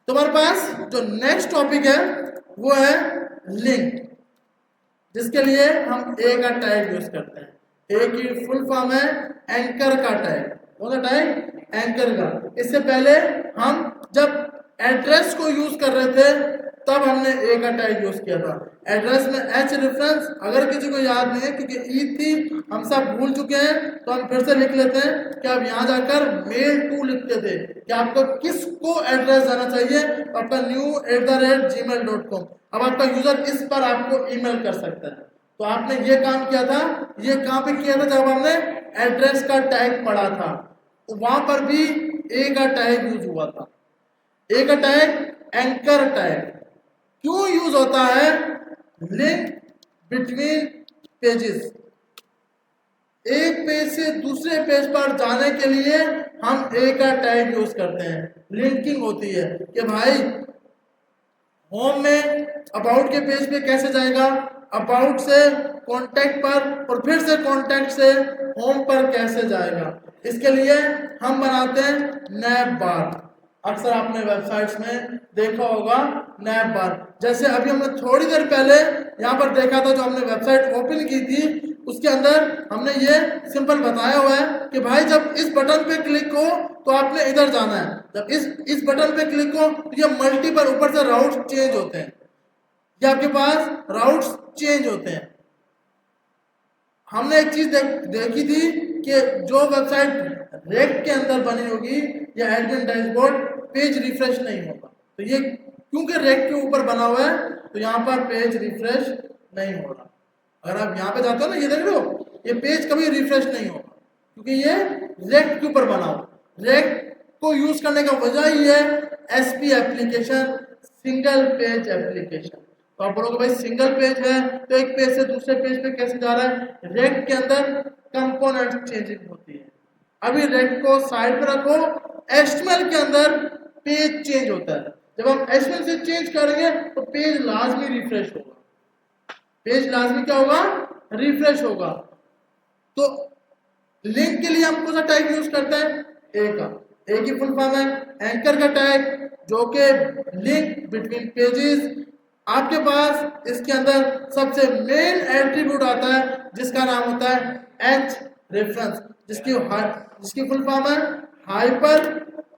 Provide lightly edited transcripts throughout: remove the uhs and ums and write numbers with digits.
तुम्हारे पास जो next topic है वो है लिंक, जिसके लिए हम ए का टैग यूज करते हैं। ए की फुल फॉर्म है एंकर का टैग। कौन सा टैग? एंकर का। इससे पहले हम जब एड्रेस को यूज कर रहे थे तब हमने ए का टैग यूज किया था। एड्रेस में एच रेफरेंस, अगर किसी को याद नहीं है क्योंकि ई थी हम सब भूल चुके हैं तो हम फिर से लिख लेते हैं कि आप यहाँ जाकर मेल टू लिखते थे कि आपको किसको एड्रेस जाना चाहिए, आपका new@gmail.com। अब आपका यूजर इस पर आपको ईमेल कर सकता है। तो आपने ये काम किया था, ये कहाँ पे किया था? जब हमने एड्रेस का टैग पढ़ा था तो वहां पर भी ए का टैग यूज हुआ था। ए का टैग एंकर टैग क्यों यूज होता है? लिंक बिटवीन पेजेस, एक पेज से दूसरे पेज पर जाने के लिए हम ए का टैग यूज करते हैं। लिंकिंग होती है कि भाई होम में अबाउट के पेज पे कैसे जाएगा, अबाउट से कॉन्टैक्ट पर और फिर से कॉन्टैक्ट से होम पर कैसे जाएगा। इसके लिए हम बनाते हैं नैप बार। अक्सर आपने वेबसाइट्स में देखा होगा नैप बार। जैसे अभी हमने थोड़ी देर पहले यहाँ पर देखा था, जो हमने वेबसाइट ओपन की थी उसके अंदर हमने ये सिंपल बताया हुआ है कि भाई जब इस बटन पे क्लिक हो तो आपने इधर जाना है, जब इस बटन पे क्लिक हो तो ये मल्टीपल ऊपर से राउट्स चेंज होते हैं, ये आपके पास राउट्स चेंज होते हैं। हमने एक चीज देखी थी कि जो वेबसाइट रेक के अंदर बनी होगी या एडमिन डैशबोर्ड, पेज रिफ्रेश नहीं होगा। तो ये क्योंकि रेक के ऊपर बना हुआ है तो यहाँ पर पेज रिफ्रेश नहीं हो रहा। अगर आप यहाँ पे जाते हो ना, ये देख रहे हो, ये पेज कभी रिफ्रेश नहीं होगा क्योंकि ये रेक के ऊपर बना हुआ। रेक को यूज करने का वजह ही है SP application, single page application. तो आप बोलोगे भाई सिंगल पेज है तो एक पेज से दूसरे पेज पे कैसे जा रहा है? रेक के अंदर कंपोनेंट चेंजिंग होती है। अभी रेक को साइड पे रखो, एचटीएमएल के अंदर पेज चेंज होता है। जब हम एचटीएमएल से चेंज करेंगे तो पेज लाजमी रिफ्रेश होगा। पेज लाजमी क्या होगा? रिफ्रेश होगा। तो लिंक के लिए हम कौन सा टैग यूज करते हैं? ए का। ए की फुल फॉर्म है एंकर का टैग, जो कि लिंक बिटवीन पेजेस। आपके पास इसके अंदर सबसे मेन एट्रीब्यूट आता है जिसका नाम होता है एच रेफरेंस, जिसकी फुल फॉर्म है हाइपर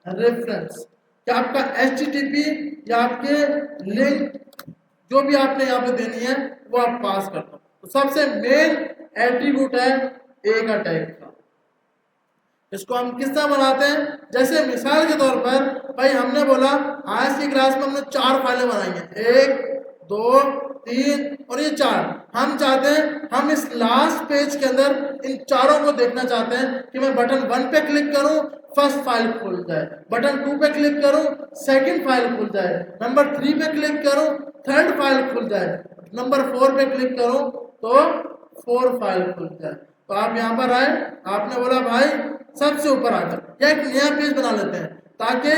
रेफरेंस। क्या आपका एचटीटीपी या आपके लिंक जो भी आपने यहाँ पे देनी है वो आप पास करते हो। तो सबसे मेन एट्रीब्यूट है ए का टैग का। इसको हम किस तरह बनाते हैं? जैसे मिसाल के तौर पर भाई हमने बोला आज की क्लास में हमने 4 फाइलें बनाई हैं, 1 2 3 और ये 4। हम चाहते हैं हम इस लास्ट पेज के अंदर इन चारों को देखना चाहते हैं कि मैं बटन 1 पे क्लिक करूं फर्स्ट फाइल खुल जाए, बटन 2 पे क्लिक करूं सेकंड फाइल खुल जाए, नंबर 3 पे क्लिक करूं थर्ड फाइल खुल जाए, नंबर 4 पे क्लिक करूं तो 4 फाइल खुल जाए। तो आप यहाँ पर आए, आपने बोला भाई सबसे ऊपर आकर या एक नया पेज बना लेते हैं ताकि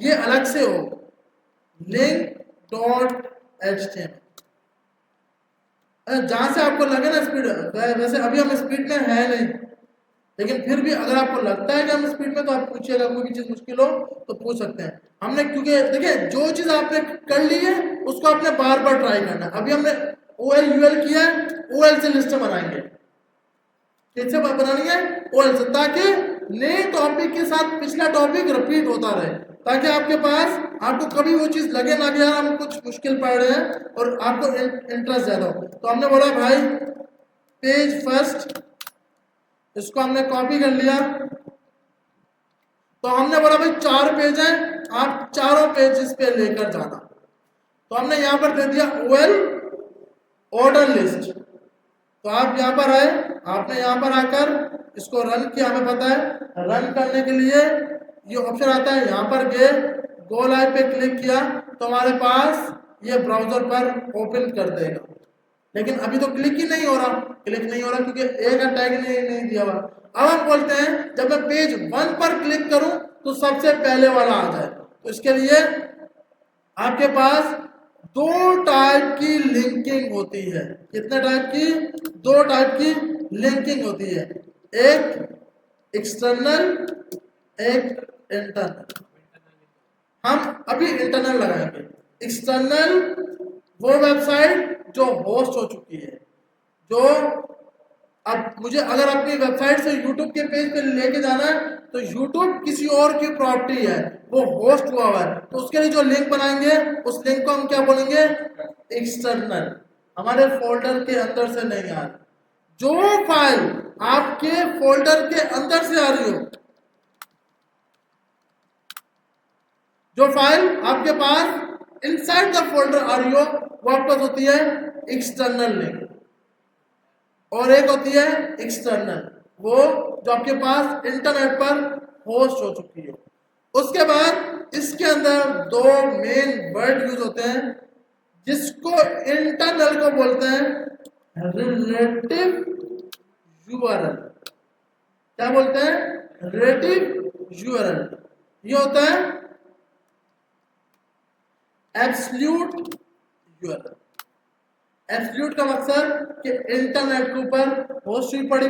ये अलग से हो, link.html। जहां से आपको लगे ना स्पीड, वैसे अभी हम स्पीड में है नहीं, लेकिन फिर भी अगर आपको लगता है कि हम स्पीड में तो आप पूछिएगा, कोई भी चीज मुश्किल हो तो पूछ सकते हैं। हमने क्योंकि देखिए जो चीज आपने कर ली है उसको आपने बार बार ट्राई करना है। अभी हमने OL UL किया है, OL से लिस्ट बनाएंगे, किससे बनानी है? OL से, ताकि नए टॉपिक के साथ पिछला टॉपिक रिपीट होता रहे, ताकि आपके पास आपको कभी वो चीज लगे ना कि यार हम कुछ मुश्किल पढ़ रहे हैं और आपको इंटरेस्ट ज्यादा हो। तो हमने बोला भाई पेज फर्स्ट, इसको हमने कॉपी कर लिया। तो हमने बोला भाई 4 पेज हैं, आप चारों पेज इस पे लेकर जाना। तो हमने यहाँ पर दे दिया OL ऑर्डर लिस्ट। तो आप यहाँ पर आए, आपने यहाँ पर आकर इसको रन किया। हमें पता है रन करने के लिए ये ऑप्शन आता है, यहाँ पर गए गो लाइव पे क्लिक किया तो हमारे पास ये ब्राउजर पर ओपन कर देगा। लेकिन अभी तो क्लिक ही नहीं हो रहा, क्योंकि ए का टैग नहीं दिया हुआ। अब हम बोलते हैं जब मैं पेज 1 पर क्लिक करूं तो सबसे पहले वाला आ जाए। तो इसके लिए आपके पास 2 टाइप की लिंकिंग होती है। कितने टाइप की? 2 टाइप की लिंकिंग होती है, एक एक्सटर्नल एक इंटरनल। हम अभी इंटरनल लगाएंगे। एक्सटर्नल वो वेबसाइट जो होस्ट हो चुकी है, जो अब मुझे अगर अपनी वेबसाइट से YouTube के पेज पे लेके जाना है तो YouTube किसी और की प्रॉपर्टी है, वो होस्ट हुआ हुआ है, तो उसके लिए जो लिंक बनाएंगे उस लिंक को हम क्या बोलेंगे? एक्सटर्नल। हमारे फोल्डर के अंदर से नहीं आ रही। जो फाइल आपके फोल्डर के अंदर से आ रही हो, जो फाइल आपके पास इनसाइड द फोल्डर आ रही हो, वो आपके पास होती है एक्सटर्नल लिंक, और एक होती है एक्सटर्नल, वो जो आपके पास इंटरनेट पर होस्ट हो चुकी है। उसके बाद इसके अंदर दो मेन वर्ड यूज होते हैं, जिसको इंटरनल को बोलते हैं रिलेटिव यूआरएल। क्या बोलते हैं? Relative URL. ये होता है एब्सोल्यूट यूआरएल। एब्सोल्यूट का मकसद कि इंटरनेट के ऊपर होस्ट हुई पड़ी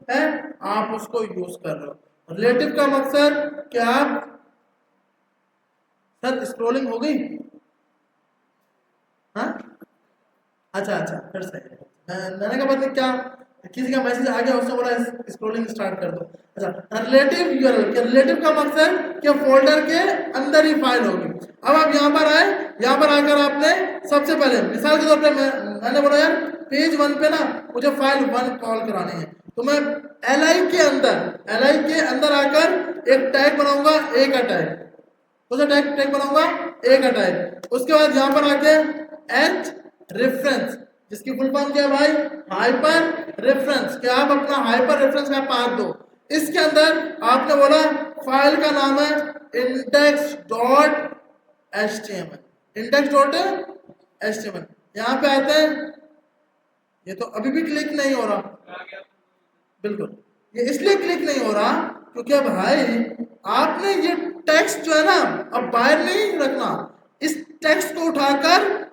है, आप उसको यूज कर रहे हो। रिलेटिव का मकसद कि आप, सर स्क्रॉलिंग हो गई? हाँ, अच्छा फिर सही। मैंने कहा पता क्या किसी का मैसेज आ गया, उसने बोला स्क्रॉलिंग स्टार्ट कर दो। अच्छा, रिलेटिव यूआरएल, रिलेटिव का मकसद कि फोल्डर के अंदर ही फाइल होगी। अब आप यहाँ पर आए, यहाँ पर आकर आपने सबसे पहले मिसाल के तौर पे मैंने बोला यार पेज 1 पे ना मुझे फाइल 1 कॉल करानी है, तो मैं एल के अंदर आकर एक टैग बनाऊंगा, ए का टैग। तो टैग बनाऊंगा ए का टैग। उसके बाद यहाँ पर आके एच रेफरेंस, जिसकी फुल फॉर्म क्या है भाई? Hyper reference. क्या आप अपना हाइपर रेफरेंस का पाथ दो। इसके अंदर आपने बोला फाइल का नाम है index.html, index.html। यहाँ पे आते हैं, ये तो अभी भी क्लिक नहीं हो रहा, बिल्कुल ये इसलिए क्लिक नहीं हो रहा क्योंकि भाई आपने ये टेक्स्ट जो है ना अब बाहर नहीं रखना, इस टेक्स्ट को उठाकर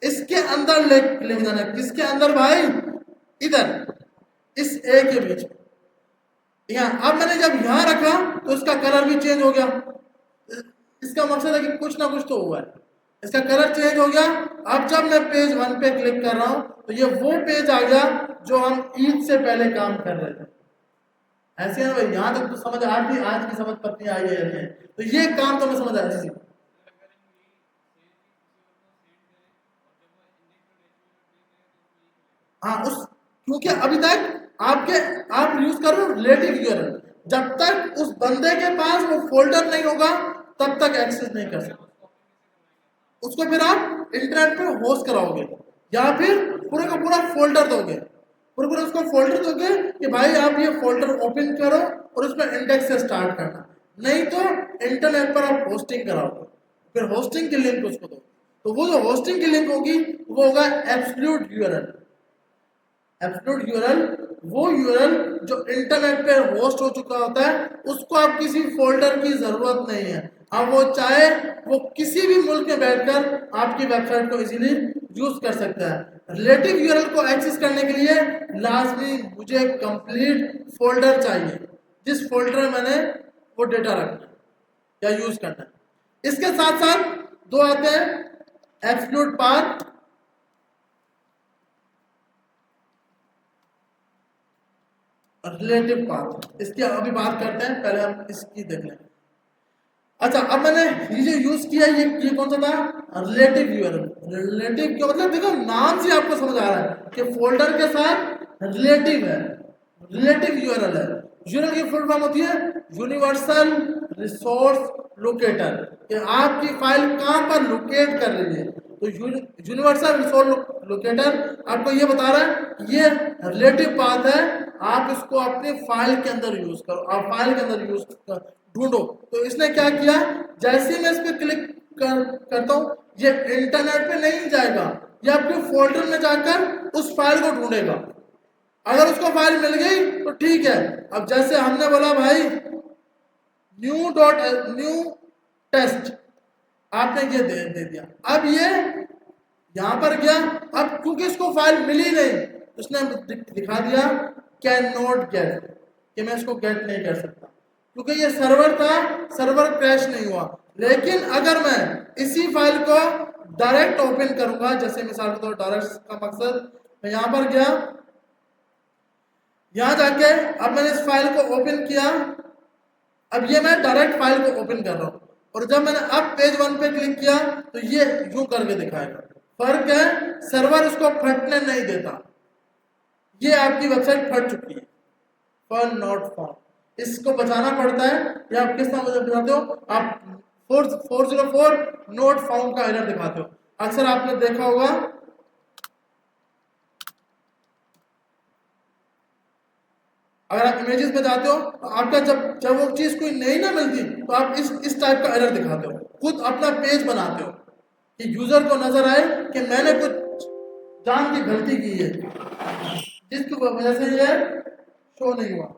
इसके अंदर लिख देना। किसके अंदर भाई? इधर, इस ए के बीच में। यहाँ अब मैंने जब यहाँ रखा तो इसका कलर भी चेंज हो गया। इसका मकसद है कि कुछ ना कुछ तो हुआ है, इसका कलर चेंज हो गया। अब जब मैं पेज 1 पे क्लिक कर रहा हूं तो ये वो पेज आ गया जो हम ईद से पहले काम कर रहे थे। ऐसे है भाई, यहाँ तक तो समझ आती, आज की समझ पत्नी आई है, तो ये काम तो मैं समझ आ रही थी। हाँ, उस क्योंकि अभी तक आप यूज कर रहे हो रिलेटिव यूआरएल, जब तक उस बंदे के पास वो फोल्डर नहीं होगा तब तक एक्सेस नहीं कर सकते। उसको फिर आप इंटरनेट पे होस्ट कराओगे या फिर पूरे का पूरा फोल्डर दोगे, पूरा उसको फोल्डर दोगे कि भाई आप ये फोल्डर ओपन करो और उसमें इंडेक्स से स्टार्ट करना। नहीं तो इंटरनेट पर आप होस्टिंग कराओगे, फिर होस्टिंग की लिंक उसको दो, तो वो जो होस्टिंग की लिंक होगी वो होगा एब्सोल्यूट यूआरएल। एब्सोल्यूट यूआरएल वो यूआरएल जो इंटरनेट पे होस्ट हो चुका होता है, उसको आप किसी फोल्डर की जरूरत नहीं है। अब वो चाहे वो किसी भी मुल्क में बैठकर आपकी वेबसाइट को इजीली यूज कर सकता है। रिलेटिव यूआरएल को एक्सेस करने के लिए लाजमी मुझे कंप्लीट फोल्डर चाहिए, जिस फोल्डर में मैंने वो डेटा रखना है या यूज करना है। इसके साथ साथ दो आते हैं, एब्सोल्यूट पाथ रिलेटिव पाथ। इसकी अभी बात करते हैं, पहले हम इसकी देख लें। अच्छा, अब मैंने ये जो यूज किया ये कौन सा था? Relative URL. रिलेटिव क्या मतलब? देखो नाम से आपको समझ आ रहा है कि फोल्डर के साथ रिलेटिव है, रिलेटिव यूआरएल है। यूआरएल की फुल फॉर्म होती है यूनिवर्सल रिसोर्स लोकेटर, कि आपकी फाइल कहां पर लोकेट कर रही है। तो यूनिवर्सल रिसोर्स लोकेटर आपको ये बता रहा है ये रिलेटिव पाथ है, आप इसको अपने फाइल के अंदर यूज करो, आप फाइल के अंदर यूज ढूंढो। तो इसने क्या किया, जैसे ही मैं इस पर क्लिक करता हूं ये इंटरनेट पे नहीं जाएगा, ये आपके फोल्डर में जाकर उस फाइल को ढूंढेगा। अगर उसको फाइल मिल गई तो ठीक है। अब जैसे हमने बोला भाई न्यू टेस्ट, आपने ये दे दिया। अब ये यहां पर गया, अब क्योंकि इसको फाइल मिली नहीं, उसने दिखा दिया कैन नॉट गेट, कि मैं इसको गेट नहीं कर सकता क्योंकि ये सर्वर था, सर्वर क्रैश नहीं हुआ। लेकिन अगर मैं इसी फाइल को डायरेक्ट ओपन करूंगा। जैसे मिसाल के तौर डायरेक्ट का मकसद, मैं यहाँ पर गया, यहाँ जाके अब मैंने इस फाइल को ओपन किया। अब ये मैं डायरेक्ट फाइल को ओपन कर रहा हूँ, और जब मैंने अब पेज 1 पे क्लिक किया तो ये यूं करके दिखाएगा। फर्क है, सर्वर उसको फटने नहीं देता। ये आपकी वेबसाइट फट चुकी है, फॉर नॉट फाउंड। इसको बचाना पड़ता है। या आप किस तरह बचाते हो, आप 404 नोट फाउंड का एरर दिखाते हो। अक्सर आपने देखा होगा, अगर आप इमेजेस में जाते हो तो आपका जब वो चीज कोई नई ना मिलती तो आप इस टाइप का एरर दिखाते हो, खुद अपना पेज बनाते हो कि यूजर को नजर आए कि मैंने कुछ जान की गलती की है, जिसकी वजह से ये शो नहीं हुआ।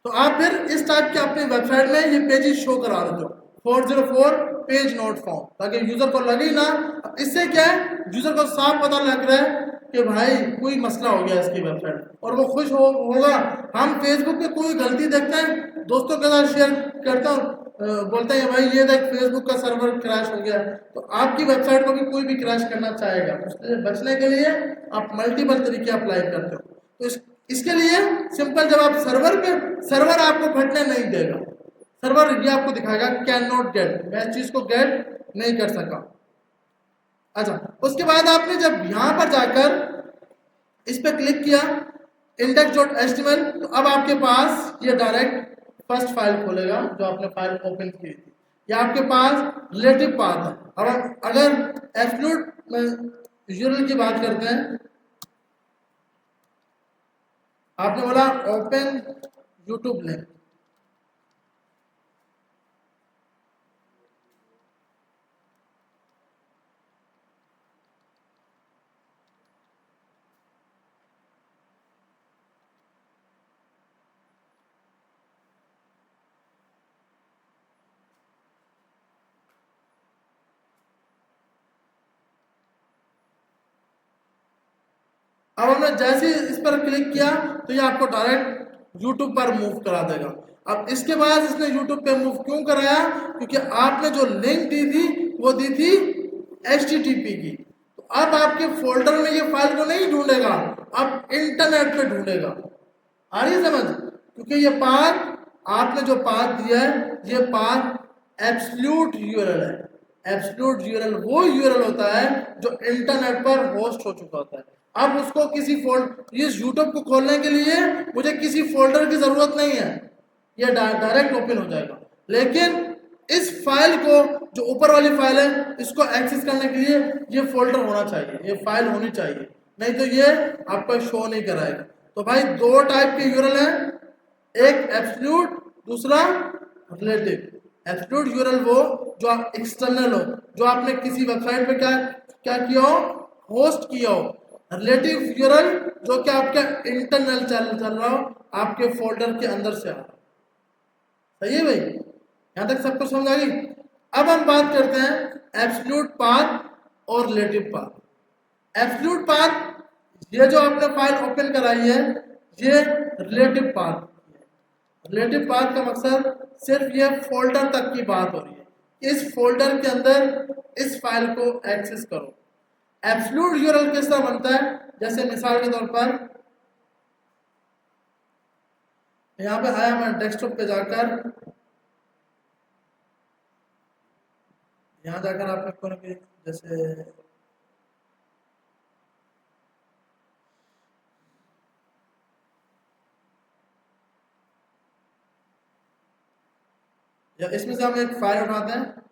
तो आप फिर इस टाइप के अपनी वेबसाइट में ये पेजेस शो करा देते हो, 404 पेज नोट फाउंड, ताकि यूजर को लगे ना। इससे क्या है, यूजर को साफ पता लग रहा है कि भाई कोई मसला हो गया इसकी वेबसाइट, और वो खुश होगा। हम फेसबुक पे कोई गलती देखते हैं, दोस्तों के साथ शेयर करता हूँ, बोलते हैं भाई ये देख फेसबुक का सर्वर क्रैश हो गया। तो आपकी वेबसाइट को भी कोई भी क्रैश करना चाहेगा, उससे बचने के लिए आप मल्टीपल तरीके अप्लाई करते हो। तो इसके लिए सिंपल, जब आप सर्वर आपको फटने नहीं देगा। सर्वर ये आपको दिखाएगा कैन नॉट गेट, मैं इस चीज को गेट नहीं कर सका। अच्छा, उसके बाद आपने जब यहां पर जाकर इस पे क्लिक किया index.html, तो अब आपके पास ये डायरेक्ट फर्स्ट फाइल खोलेगा जो आपने फाइल ओपन की थी। ये आपके पास रिलेटिव पाथ है। अब अगर एब्सोल्यूट यूआरएल की बात करते हैं, आपने बोला ओपन यूट्यूब लिंक, अब हमने जैसे ही इस पर क्लिक किया तो ये आपको डायरेक्ट YouTube पर मूव करा देगा। अब इसके बाद इसने YouTube पे मूव क्यों कराया, क्योंकि आपने जो लिंक दी थी वो दी थी HTTP की। तो अब आपके फोल्डर में ये फाइल को नहीं ढूंढेगा, अब इंटरनेट पे ढूंढेगा। आ रही है समझ? क्योंकि ये पाथ, आपने जो पाथ दिया है, ये पाथ एब्सोल्यूट यूआरएल है। एब्सोल्यूट यूआरएल वो यूआरएल होता है जो इंटरनेट पर होस्ट हो चुका होता है। अब उसको किसी इस यूट्यूब को खोलने के लिए मुझे किसी फोल्डर की जरूरत नहीं है, यह डायरेक्ट ओपन हो जाएगा। लेकिन इस फाइल को, जो ऊपर वाली फाइल है, इसको एक्सेस करने के लिए ये फोल्डर होना चाहिए, ये फाइल होनी चाहिए, नहीं तो ये आपको शो नहीं कराएगा। तो भाई दो टाइप के यूआरएल हैं, एक एब्सोल्यूट, दूसरा रिलेटिव। एब्सोल्यूट यूआरएल वो जो आप एक्सटर्नल हो, जो आपने किसी वेबसाइट पे क्या किया हो, होस्ट किया हो। रिलेटिव यूआरएल जो कि आपका इंटरनल चल रहा हो, आपके फोल्डर के अंदर से आ रहा। सही है भाई, यहां तक सबको समझ आ गई। अब हम बात करते हैं एब्सोल्यूट पाथ और रिलेटिव पाथ। एब्सोल्यूट पाथ, ये जो आपने फाइल ओपन कराई है, ये रिलेटिव पाथ। रिलेटिव पाथ का मकसद सिर्फ ये फोल्डर तक की बात हो रही है, इस फोल्डर के अंदर इस फाइल को एक्सेस करो। एब्सोल्यूट यूआरएल किस तरह बनता है, जैसे मिसाल के तौर पर यहां पे आया, मैं डेस्कटॉप पे जाकर, यहां जाकर आपने जैसे या इसमें से हम एक फाइल उठाते हैं,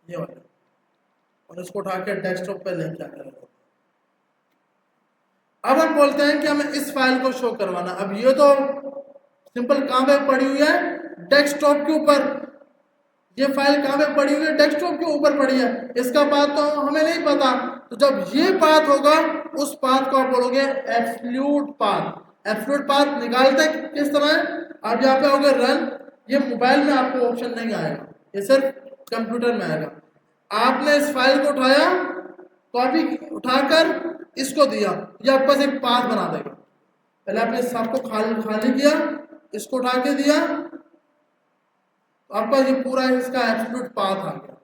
ये वाला, और इसको उठा के डेस्कटॉप पे लेके आकर, अब हम बोलते हैं कि हमें इस फाइल को शो करवाना। अब ये तो सिंपल कहां पे पड़ी हुई है, डेस्कटॉप के ऊपर। ये फाइल कहां पे पड़ी हुई है, डेस्कटॉप के ऊपर पड़ी है। इसका पाथ तो हमें नहीं पता। तो जब ये पाथ होगा, उस पाथ को आप बोलोगे एब्सोल्यूट पाथ। एब्सोल्यूट पाथ निकालते किस तरह, आप यहाँ पे होगा रन, ये मोबाइल में आपको ऑप्शन नहीं आएगा, ये सिर्फ कंप्यूटर में आएगा। आपने इस फाइल को उठाया, कॉपी उठाकर इसको दिया, ये आपके पास एक पाथ बना देगा। पहले आपने सबको खाली किया, इसको उठा के दिया, तो आपका ये पूरा इसका एब्सोल्यूट पाथ आ गया।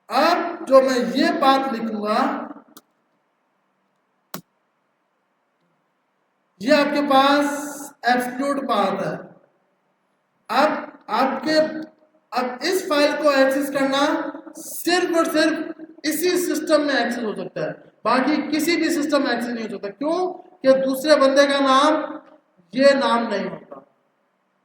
अब जो मैं ये पाथ लिखूंगा, ये आपके पास एब्सोल्यूट पाथ है। अब इस फाइल को एक्सेस करना सिर्फ और सिर्फ इसी सिस्टम में एक्सेस हो सकता है, बाकी किसी भी सिस्टम में एक्सेस नहीं हो सकता। क्यों? कि दूसरे बंदे का नाम ये नाम नहीं होता,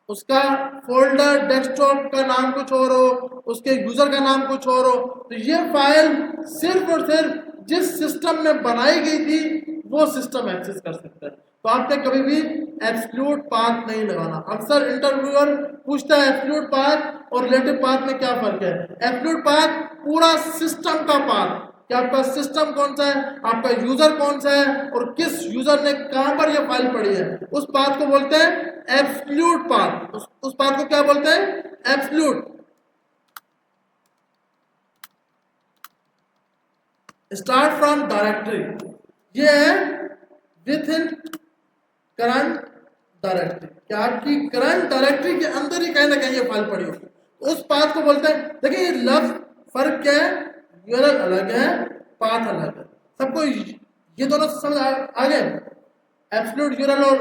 उसका फोल्डर डेस्कटॉप का नाम कुछ और हो, उसके यूजर का नाम कुछ और हो। तो ये फाइल सिर्फ और सिर्फ जिस सिस्टम में बनाई गई थी वो सिस्टम एक्सेस कर सकता है। तो आपने कभी भी एब्सोल्यूट पाथ नहीं लगाना। अक्सर इंटरव्यूअर पूछता है एब्सोल्यूट पाथ और रिलेटिव पाथ में क्या फर्क है। एब्सोल्यूट पाथ पूरा सिस्टम का पाथ, कि आपका सिस्टम कौन सा है, आपका यूजर कौन सा है और किस यूजर ने कहां पर यह फाइल पड़ी है, उस पाथ को बोलते हैं एब्सोल्यूट पाथ। उस पाथ को क्या बोलते हैं? एब्सोल्यूट। स्टार्ट फ्रॉम डायरेक्टरी, ये है विथ इन करंट डायरेक्टरी, कि आपकी करंट डायरेक्टरी के अंदर ही कहीं ना कहीं ये फाइल पड़ी होगी, उस पाथ को बोलते हैं। देखिए ये लफ्ज फर्क क्या है, यूआरएल अलग है, पाथ अलग है। सबको ये दोनों समझ आ गए? एब्सोल्यूट यूआरएल और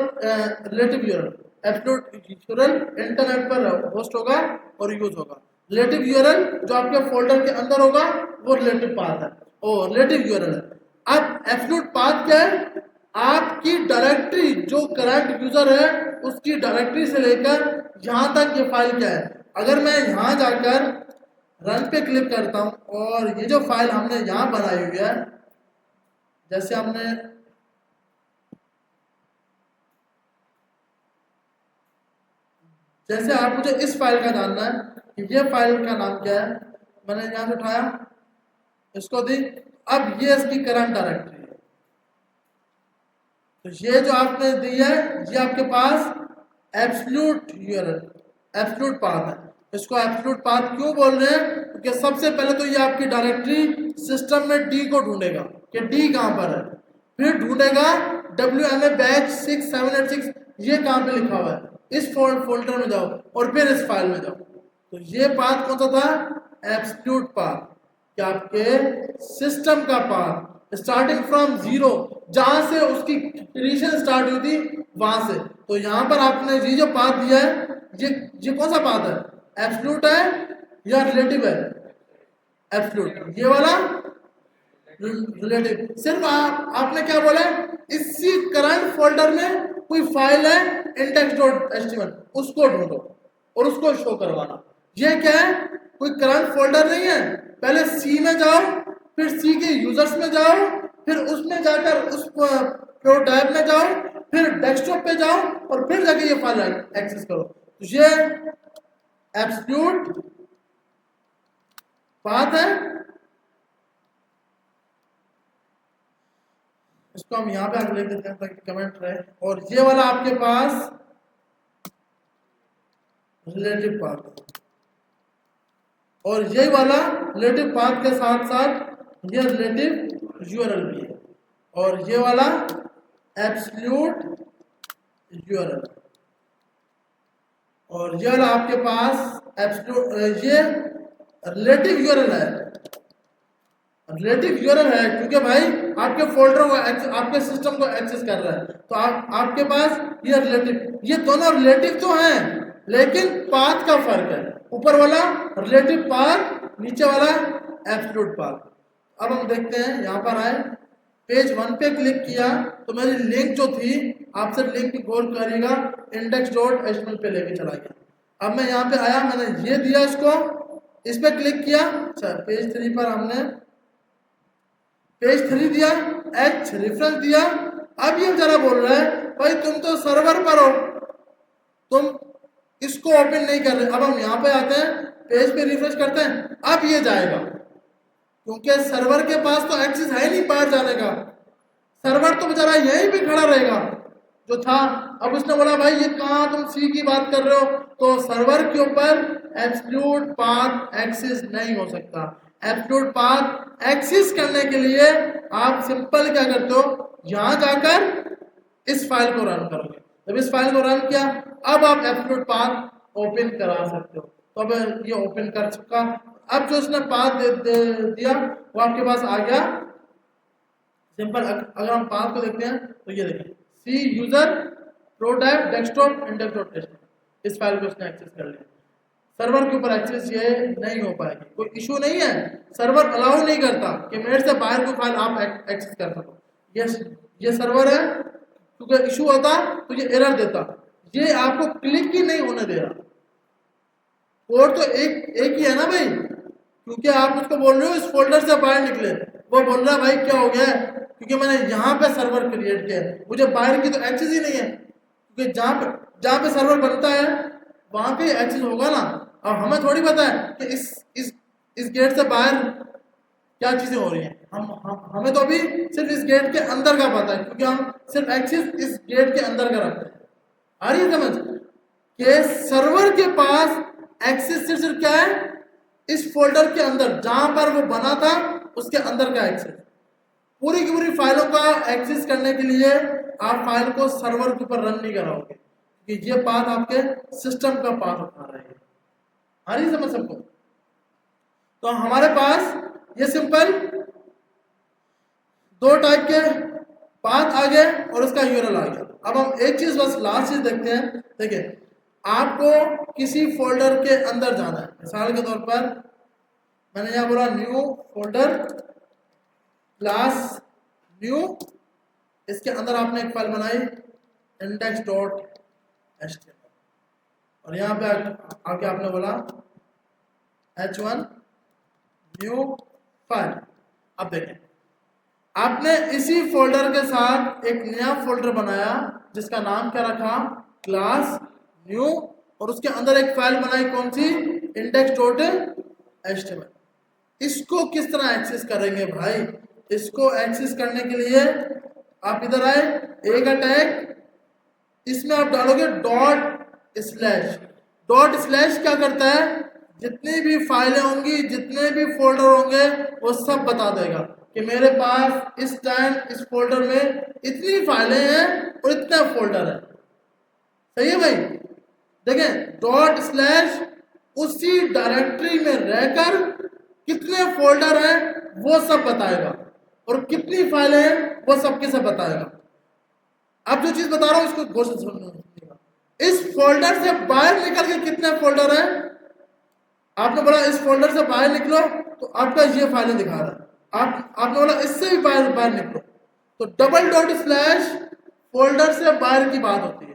relative URL. Absolute URL internet पर होस्ट होगा और यूज होगा। रिलेटिव यूआरएल जो आपके फोल्डर के अंदर होगा वो रिलेटिव पाथ है और रिलेटिव यूआरएल है। अब एब्सोल्यूट पाथ क्या है? आपकी डायरेक्टरी जो करंट यूजर है उसकी डायरेक्टरी से लेकर यहां तक ये फाइल क्या है। अगर मैं यहां जाकर रन पे क्लिक करता हूं और ये जो फाइल हमने यहां बनाई हुई है, जैसे हमने जैसे आप मुझे इस फाइल का जानना है कि ये फाइल का नाम क्या है, मैंने यहां से उठाया, इसको दी, अब ये इसकी करंट डायरेक्टरी है। तो ये जो आपने दी है ये आपके पास एब्सोल्यूट यूआरएल, एब्सोल्यूट पाथ है। इसको एब्सोल्यूट पाथ क्यों बोल रहे हैं? क्योंकि सबसे पहले तो ये आपकी डायरेक्टरी सिस्टम में डी को ढूंढेगा कि डी कहां पर है, फिर ढूंढेगा WMA बैच 6786 ये कहां पे लिखा हुआ है, इस फोल्डर में जाओ और फिर इस फाइल में जाओ। तो ये पाथ कौन सा था? एब्सोल्यूट पाथ, कि आपके सिस्टम का पाथ स्टार्टिंग फ्रॉम जीरो, जहां से उसकी क्रिएशन स्टार्ट हुई थी वहां से। तो यहां पर आपने ये जो पाथ दिया है ये कौन सा पाथ है? एब्सोल्यूट है या रिलेटिव है? एब्सोल्यूट। ये वाला रिलेटिव। सिर्फ आपने क्या बोला, इसी करंट फोल्डर में कोई फाइल है index.html, उसको ढूंढो और उसको शो करवाना। ये क्या है? कोई करंट फोल्डर नहीं है। पहले सी में जाओ, फिर सी के यूजर्स में जाओ, फिर उसमें जाकर उस प्रो टैब में जाओ, फिर डेस्कटॉप पे जाओ और फिर जाके ये फाइल एक्सेस करो। तो ये एब्सोल्यूट पाथ है। इसको हम यहां पे आगे लिख देते हैं ताकि कमेंट रहे। और ये वाला आपके पास रिलेटिव पाथ है, और ये वाला रिलेटिव पाथ के साथ साथ ये रिलेटिव यूआरएल भी है, और ये वाला एब्सोल्यूट यूआरएल, और ये वाला आपके पास एब्सोल्यूट ये रिलेटिव यूआरएल है। रिलेटिव यूआरएल है क्योंकि भाई आपके फोल्डर को आपके सिस्टम को एक्सेस कर रहा है, तो आपके पास ये रिलेटिव, ये दोनों रिलेटिव तो हैं लेकिन पाथ का फर्क है। ऊपर वाला रिलेटिव पाथ, नीचे वाला एब्सोल्यूट पाथ। अब हम देखते हैं, यहाँ पर आए, पेज 1 पे क्लिक किया तो मेरी लिंक जो थी, आप सिर्फ लिंक की गौर करिएगा, index.html पे लेके चला गया। अब मैं यहाँ पे आया, मैंने ये दिया, इसको इस पे क्लिक किया। अच्छा, पेज 3 पर हमने पेज 3 दिया, H रेफरेंस दिया। अब ये जरा बोल रहा है भाई तुम तो सर्वर पर हो, तुम इसको ओपन नहीं कर रहे। अब हम यहाँ पे आते हैं, पेज पे रिफ्रेश करते हैं, अब ये जाएगा क्योंकि सर्वर के पास तो एक्सेस है नहीं बाहर जाने का। सर्वर तो बेचारा यहीं भी खड़ा रहेगा जो था। अब उसने बोला भाई ये कहाँ तुम सी की बात कर रहे हो, तो सर्वर के ऊपर एब्सोल्यूट पाथ एक्सेस नहीं हो सकता। एब्सोल्यूट पाथ एक्सेस करने के लिए आप सिंपल क्या करते हो, यहाँ जाकर इस फाइल को रन करोगे। जब इस फाइल को रन किया, अब आप एब्सोल्यूट पाथ ओपन करा सकते हो। तो अब ये ओपन कर चुका। अब जो उसने पाथ दिया वो आपके पास आ गया सिंपल। अगर हम पाथ को देखते हैं तो ये देखिए सी यूजर प्रोटैब डेस्कटॉप इंडेक्स डॉट टेस्ट, इस फाइल को उसने एक्सेस कर लिया। सर्वर के ऊपर एक्सेस ये नहीं हो पाएगी, कोई इशू नहीं है, सर्वर अलाउ नहीं करता कि मेरे से बाहर कोई फाइल आप एक्सेस कर सको। ये सर्वर है, क्योंकि इशू होता तो ये एरर देता, ये आपको क्लिक ही नहीं होने दे रहा। कोड तो एक ही है ना भाई, क्योंकि आप उसको बोल रहे हो इस फोल्डर से बाहर निकले, वो बोल रहा है भाई क्या हो गया है, क्योंकि मैंने यहाँ पे सर्वर क्रिएट किया है, मुझे बाहर की तो एक्सेस ही नहीं है, क्योंकि जहाँ पे सर्वर बनता है वहां पे एक्सेस होगा ना। अब हमें थोड़ी पता है कि इस गेट से बाहर क्या चीजें हो रही हैं, हमें तो अभी सिर्फ इस गेट के अंदर का पता है, क्योंकि हम सिर्फ एक्सेस इस गेट के अंदर का रखते हैं। आ रही है समझ कि सर्वर के पास एक्सेस सिर्फ क्या है, इस फोल्डर के अंदर जहां पर वो बना था उसके अंदर का एक्सेस। पूरी की पूरी फाइलों का एक्सेस करने के लिए आप फाइल को सर्वर के ऊपर रन नहीं कराओगे, कि ये पाथ आपके सिस्टम का पाथ उठा रहे हैं। आ रही समझ सबको? तो हमारे पास ये सिंपल दो टाइप के पाथ आ गए और उसका यूआरएल आ गया। अब हम एक चीज बस लास्ट चीज देखते हैं। देखिए आपको किसी फोल्डर के अंदर जाना है, मिसाल के तौर पर मैंने यहाँ बोला न्यू फोल्डर क्लास न्यू, इसके अंदर आपने एक फाइल बनाई इंडेक्स डॉट एचटीएमएल, और यहाँ पे आके आपने बोला h1 न्यू फाइल। अब देखें आपने इसी फोल्डर के साथ एक नया फोल्डर बनाया जिसका नाम क्या रखा, क्लास न्यू, और उसके अंदर एक फाइल बनाई कौन सी, इंडेक्स डॉट एचटीएमएल। इसको किस तरह एक्सेस करेंगे भाई, इसको एक्सेस करने के लिए आप इधर आए, एक टैग, इसमें आप डालोगे डॉट स्लैश। डॉट स्लैश क्या करता है, जितनी भी फाइलें होंगी, जितने भी फोल्डर होंगे वो सब बता देगा कि मेरे पास इस टाइम इस फोल्डर में इतनी फाइलें हैं और इतना फोल्डर है। सही है भाई? देखें डॉट स्लैश उसी डायरेक्टरी में रहकर कितने फोल्डर हैं वो सब बताएगा, और कितनी फाइलें हैं वो सबके सब बताएगा। अब जो चीज बता रहा हूं इसको गौर से सुनिएगा। इस फोल्डर से बाहर निकल के कितने फोल्डर हैं, आपने बोला इस फोल्डर से बाहर निकलो तो आपका ये फाइलें दिखा रहा है। आपने बोला इससे भी बाहर निकलो, तो डबल डॉट स्लैश फोल्डर से बाहर की बात होती है।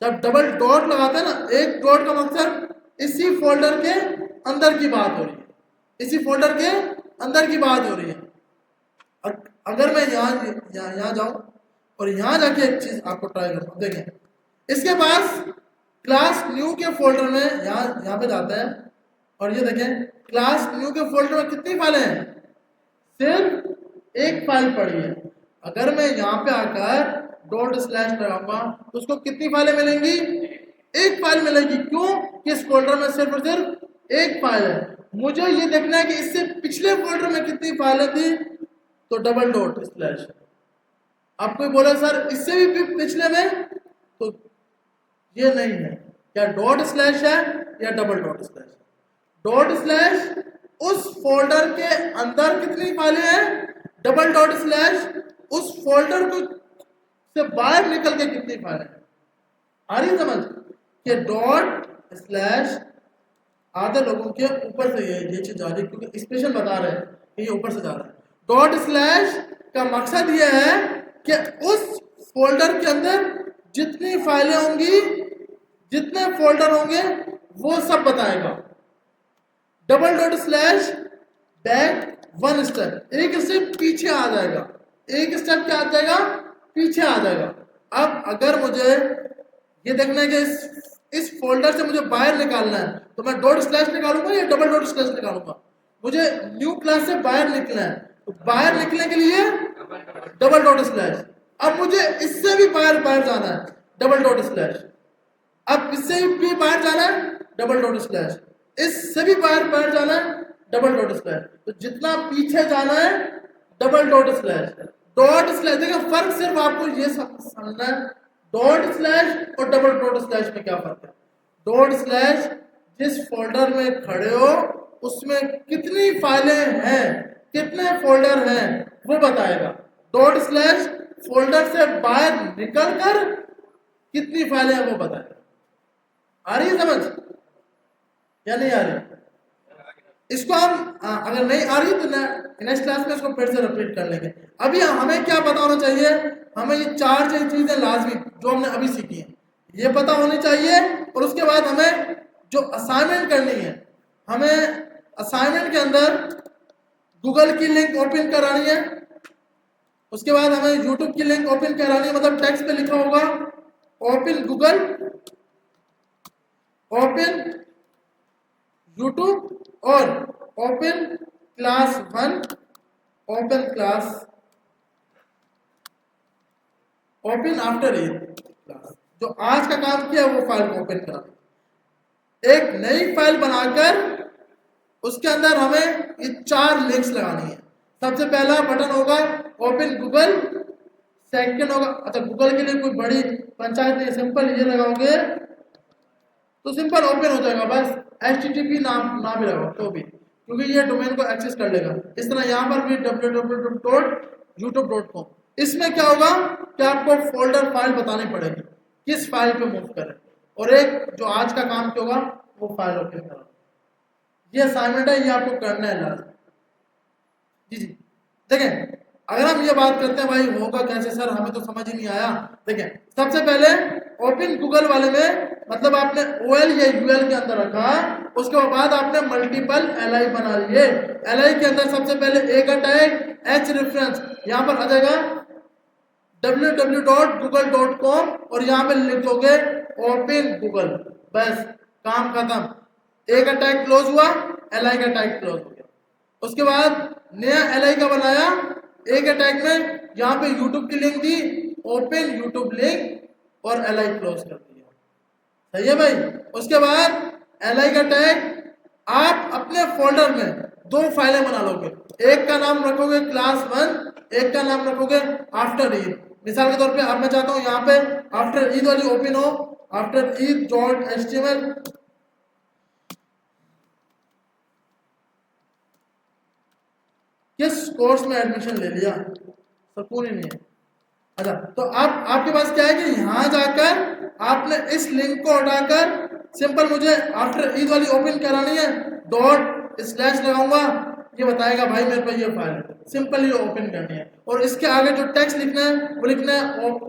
जब डबल डॉट लगाते हैं ना, एक डॉट का मकसद इसी फोल्डर के अंदर की बात हो रही है, इसी फोल्डर के अंदर की बात हो रही है। अगर मैं यहाँ जाऊं और यहाँ जाके एक चीज आपको ट्राई करूँ, देखें इसके पास क्लास न्यू के फोल्डर में यहाँ पे जाते हैं, और ये देखें क्लास न्यू के फोल्डर में कितनी फाइलें हैं, सिर्फ एक फाइल पड़ी है। अगर मैं यहाँ पे आकर डॉट स्लैश लगाऊंगा तो उसको कितनी फाइलें मिलेंगी, एक फाइल मिलेगी। क्यों? कि इस फोल्डर में सिर्फ और सिर्फ एक फाइल है। मुझे ये देखना है कि इससे पिछले फोल्डर में कितनी फाइलें थी, तो डबल डॉट स्लैश। आप कोई बोला सर इससे भी पिछले में, तो ये नहीं है, क्या डॉट स्लैश है या double dot slash. Dot slash उस फोल्डर के अंदर कितनी फाइलें हैं, डबल डॉट स्लैश उस फोल्डर को से बाहर निकल के कितनी फाइलें हैं। आ रही समझ कि डॉट स्लैश आधे लोगों के ऊपर से ये चीज जा रही है, क्योंकि स्पेशल बता रहे हैं कि ये ऊपर से जा रहा है। डॉट स्लैश का मकसद ये है कि उस फोल्डर के अंदर जितनी फाइलें होंगी, जितने फोल्डर होंगे वो सब बताएगा। Double dot slash back one step, एक स्टेप पीछे आ जाएगा, एक स्टेप क्या आ जाएगा, पीछे आ जाएगा। अब अगर मुझे ये देखना है कि इस फोल्डर से मुझे बाहर निकालना है, तो मैं डॉट स्लैश निकालूंगा या डबल डॉट स्लैश निकालूंगा। मुझे न्यू क्लास से बाहर निकलना है, तो बाहर निकलने के लिए डबल डॉट स्लैश। अब मुझे इससे भी बाहर जाना है, डबल डॉट स्लैश। अब इससे भी बाहर जाना है, डबल डॉट स्लैश। इससे भी बाहर जाना है, डबल डॉट स्लैश। तो जितना पीछे जाना है, double dot slash. Dot slash, देखिए फर्क सिर्फ आपको ये समझना है, डॉट स्लैश और डबल डॉट स्लैश में क्या फर्क है। डॉट स्लैश जिस फोल्डर में खड़े हो उसमें कितनी फाइलें हैं, कितने फोल्डर हैं वो बताएगा। डॉट स्लैश फोल्डर से बाहर निकलकर कितनी फाइलें हैं वो बताएगा। आ रही है समझ या नहीं आ रही? इसको हम अगर नहीं आ रही तो नेक्स्ट क्लास में इसको फिर से रिपीट कर लेंगे। अभी हमें क्या पता होना चाहिए, हमें ये चार चीजें लाजमी जो हमने अभी सीखी है ये पता होनी चाहिए। और उसके बाद हमें जो असाइनमेंट करनी है, हमें असाइनमेंट के अंदर गूगल की लिंक ओपन करानी है। उसके बाद हमें यूट्यूब की लिंक ओपन करानी है, मतलब टेक्स्ट पे लिखा होगा ओपन गूगल, ओपन यूट्यूब और open class 1, open class, open after class. जो आज का काम किया वो फाइल को ओपन करा, एक नई फाइल बनाकर उसके अंदर हमें ये चार लिंक्स लगानी है। सबसे पहला बटन होगा ओपन गूगल, सेकंड होगा, अच्छा गूगल के लिए कोई बड़ी पंचायत नहीं, सिंपल ये लगाओगे तो सिंपल ओपन हो जाएगा, बस HTTP नाम ना भी लगाओ तो भी, क्योंकि ये डोमेन को एक्सेस कर लेगा। इस तरह यहाँ पर भी www.youtube.com। इसमें क्या होगा कि आपको फोल्डर फाइल बतानी पड़ेगी किस फाइल पे मूव करें, और एक जो आज का काम क्या होगा वो फाइल ओपन करा। ये असाइनमेंट है, ये आपको करना है लास्ट। जी देखें, अगर हम ये बात करते हैं भाई होगा कैसे सर, हमें तो समझ ही नहीं आया। देखें सबसे पहले ओपन गूगल वाले में मतलब आपने OL या UL के अंदर रखा, उसके बाद आपने मल्टीपल LI बना लिए। LI के अंदर सबसे पहले A का टैग, H रेफरेंस, यहाँ पर आ जाएगा www.google.com और यहाँ पे लिख दोगे ओपन गूगल, बस काम खत्म। A का टैग क्लोज हुआ, LI का टैग क्लोज हो गया। उसके बाद नया LI का बनाया, A के टैग में यहाँ पे YouTube की लिंक दी, ओपन YouTube लिंक और LI क्लोज कर दिया। सही है भाई। उसके बाद LI का टैग आप अपने फोल्डर में दो फाइलें बना लोगे, एक का नाम रखोगे क्लास 1, एक का नाम रखोगे आफ्टर ईद। मिसाल के तौर पे अब मैं चाहता हूं यहाँ पे आफ्टर ईद वाली ओपन हो, आफ्टर ईद .html। किस कोर्स में एडमिशन ले लिया, सुकून ही नहीं है। अच्छा तो अब आपके पास क्या है कि यहाँ जाकर आपने इस लिंक को हटाकर सिंपल मुझे आफ्टर ईद वाली ओपन करानी है, ./ लगाऊंगा, ये बताएगा भाई मेरे पास ये फाइल है, सिंपल ये ओपन करनी है। और इसके आगे जो टेक्स्ट लिखना है वो लिखना है ओपन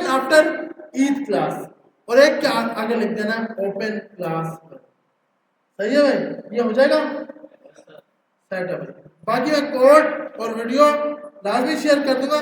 आफ्टर ईद क्लास, और एक के आगे लिख देना है ओपन क्लास। सही है भाई, ये हो जाएगा सेट है भाई। बाकी मैं कोड और वीडियो लाजमी शेयर कर दूंगा।